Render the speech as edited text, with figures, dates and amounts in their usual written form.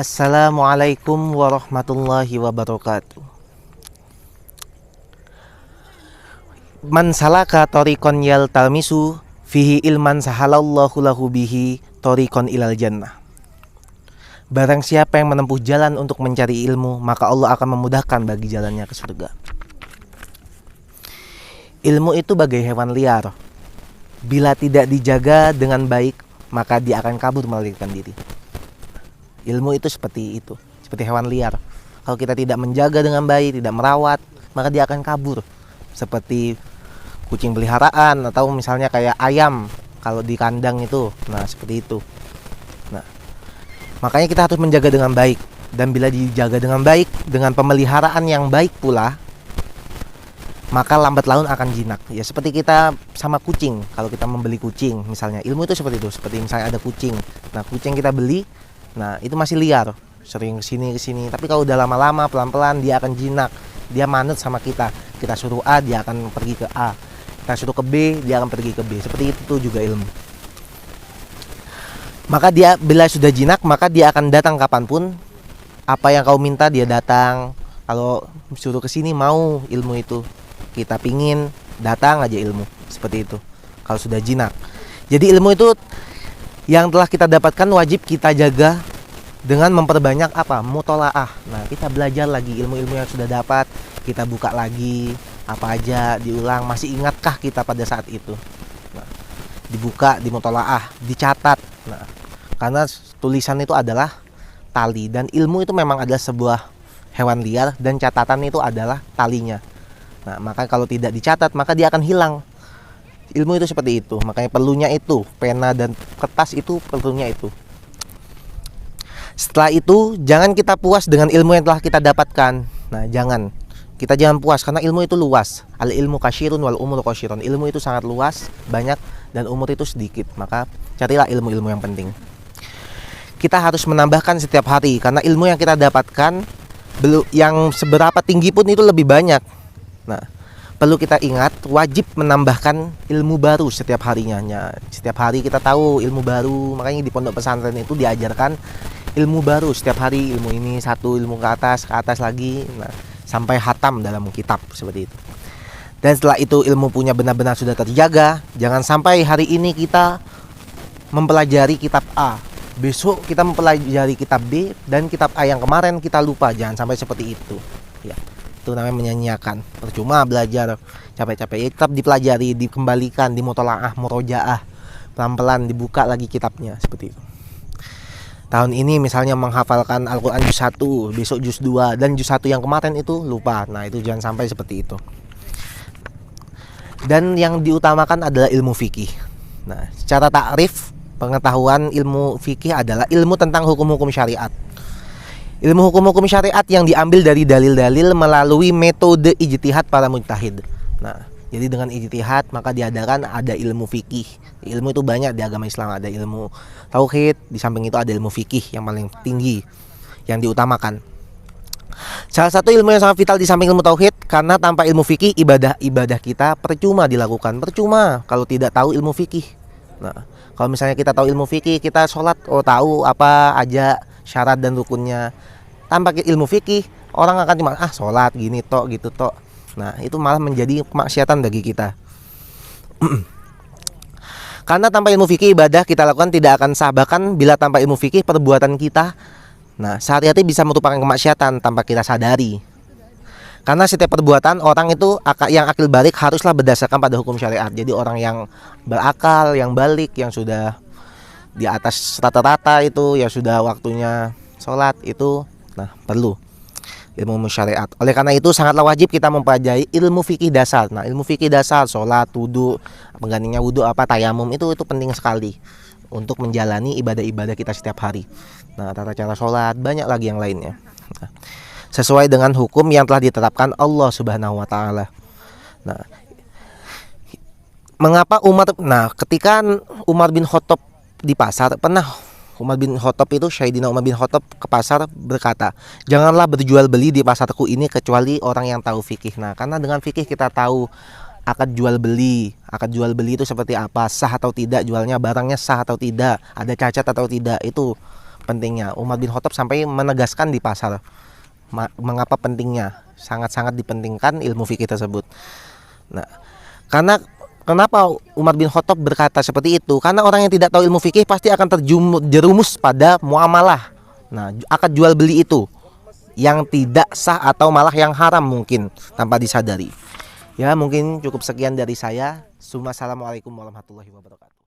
Assalamualaikum warahmatullahi wabarakatuh. Man salaka tariqan yaltamisu fihi ilman sahalallahu lahu bihi tariqan ilal jannah. Barang siapa yang menempuh jalan untuk mencari ilmu, maka Allah akan memudahkan bagi jalannya ke surga. Ilmu itu bagai hewan liar. Bila tidak dijaga dengan baik, maka dia akan kabur melarikan diri. Ilmu itu seperti itu, seperti hewan liar. Kalau kita tidak menjaga dengan baik, tidak merawat, maka dia akan kabur. Seperti kucing peliharaan atau misalnya kayak ayam kalau di kandang itu. Nah, seperti itu. Nah, makanya kita harus menjaga dengan baik. Dan bila dijaga dengan baik, dengan pemeliharaan yang baik pula, maka lambat laun akan jinak. Ya seperti kita sama kucing. Kalau kita membeli kucing misalnya, ilmu itu seperti itu. Seperti misalnya ada kucing. Nah, kucing kita beli, nah itu masih liar, sering kesini. Tapi kalau udah lama-lama, pelan-pelan dia akan jinak. Dia manut sama kita. Kita suruh A, dia akan pergi ke A. Kita suruh ke B, dia akan pergi ke B. Seperti itu juga ilmu. Maka dia bila sudah jinak, maka dia akan datang kapanpun. Apa yang kau minta dia datang. Kalau suruh kesini mau ilmu itu. Kita pingin, datang aja ilmu. Seperti itu kalau sudah jinak. Jadi ilmu itu yang telah kita dapatkan wajib kita jaga dengan memperbanyak apa? Mutolaah. Nah, kita belajar lagi ilmu-ilmu yang sudah dapat, kita buka lagi apa aja, diulang. Masih ingatkah kita pada saat itu? Nah, dibuka, dimutolaah, dicatat. Nah, karena tulisan itu adalah tali dan ilmu itu memang adalah sebuah hewan liar dan catatan itu adalah talinya. Nah, maka kalau tidak dicatat maka dia akan hilang. Ilmu itu seperti itu, makanya perlunya itu pena dan kertas itu perlunya itu. Setelah itu jangan kita puas dengan ilmu yang telah kita dapatkan. Nah, kita jangan puas karena ilmu itu luas. Al ilmu kasyirun wal umur qasyirun. Ilmu itu sangat luas, banyak, dan umur itu sedikit. Maka carilah ilmu-ilmu yang penting. Kita harus menambahkan setiap hari karena ilmu yang kita dapatkan yang seberapa tinggi pun itu lebih banyak. Nah, perlu kita ingat wajib menambahkan ilmu baru setiap harinya. Setiap hari kita tahu ilmu baru, makanya di pondok pesantren itu diajarkan ilmu baru setiap hari. Ilmu ini satu ilmu ke atas lagi, nah, sampai hatam dalam kitab seperti itu. Dan setelah itu ilmu punya benar-benar sudah terjaga. Jangan sampai hari ini kita mempelajari kitab A, besok kita mempelajari kitab B, dan kitab A yang kemarin kita lupa. Jangan sampai seperti itu. Ya, itu namanya menyanyiakan. Percuma belajar capek-capek. Ya, tetap dipelajari, dikembalikan, dimutolaah, murojaah, pelan-pelan dibuka lagi kitabnya seperti itu. Tahun ini misalnya menghafalkan Al-Quran juz 1, besok juz 2, dan juz 1 yang kemarin itu lupa. Nah, itu jangan sampai seperti itu. Dan yang diutamakan adalah ilmu fikih. Nah, secara takrif, pengetahuan ilmu fikih adalah ilmu tentang hukum-hukum syariat. Ilmu hukum-hukum syariat yang diambil dari dalil-dalil melalui metode ijtihad para mujtahid. Nah, jadi dengan ijtihad maka diadakan ada ilmu fikih. Ilmu itu banyak di agama Islam. Ada ilmu tauhid, di samping itu ada ilmu fikih yang paling tinggi, yang diutamakan. Salah satu ilmu yang sangat vital di samping ilmu tauhid, karena tanpa ilmu fikih ibadah kita percuma dilakukan. Percuma kalau tidak tahu ilmu fikih. Nah, kalau misalnya kita tahu ilmu fikih, kita sholat, tahu apa aja syarat dan rukunnya. Tanpa ilmu fikih, orang akan cuma sholat gini tok gitu tok. Nah, itu malah menjadi kemaksiatan bagi kita. Karena tanpa ilmu fikih ibadah kita lakukan tidak akan sah. Bahkan bila tanpa ilmu fikih perbuatan kita, nah, sehari-hari bisa merupakan kemaksiatan tanpa kita sadari. Karena setiap perbuatan orang itu yang akil balik haruslah berdasarkan pada hukum syariat. Jadi orang yang berakal, yang balik, yang sudah di atas rata-rata itu, yang sudah waktunya sholat itu, nah, perlu ilmu syariat. Oleh karena itu sangatlah wajib kita mempelajari ilmu fikih dasar. Nah, ilmu fikih dasar, sholat, wudu, penggantinya wudu apa, tayamum, itu penting sekali untuk menjalani ibadah-ibadah kita setiap hari. Nah, tata cara sholat, banyak lagi yang lainnya. Nah, sesuai dengan hukum yang telah ditetapkan Allah Subhanahu wa taala. Nah, mengapa ketika Umar bin Khattab di pasar, pernah Sayyidina Umar bin Khattab ke pasar berkata, janganlah berjual beli di pasarku ini kecuali orang yang tahu fikih. Nah, karena dengan fikih kita tahu akad jual beli itu seperti apa, sah atau tidak jualnya, barangnya sah atau tidak, ada cacat atau tidak, itu pentingnya. Umar bin Khattab sampai menegaskan di pasar mengapa pentingnya, sangat-sangat dipentingkan ilmu fikih tersebut. Nah, karena kenapa Umar bin Khattab berkata seperti itu? Karena orang yang tidak tahu ilmu fikih pasti akan terjerumus pada muamalah. Nah, akad jual beli itu yang tidak sah atau malah yang haram mungkin tanpa disadari. Ya, mungkin cukup sekian dari saya. Assalamualaikum warahmatullahi wabarakatuh.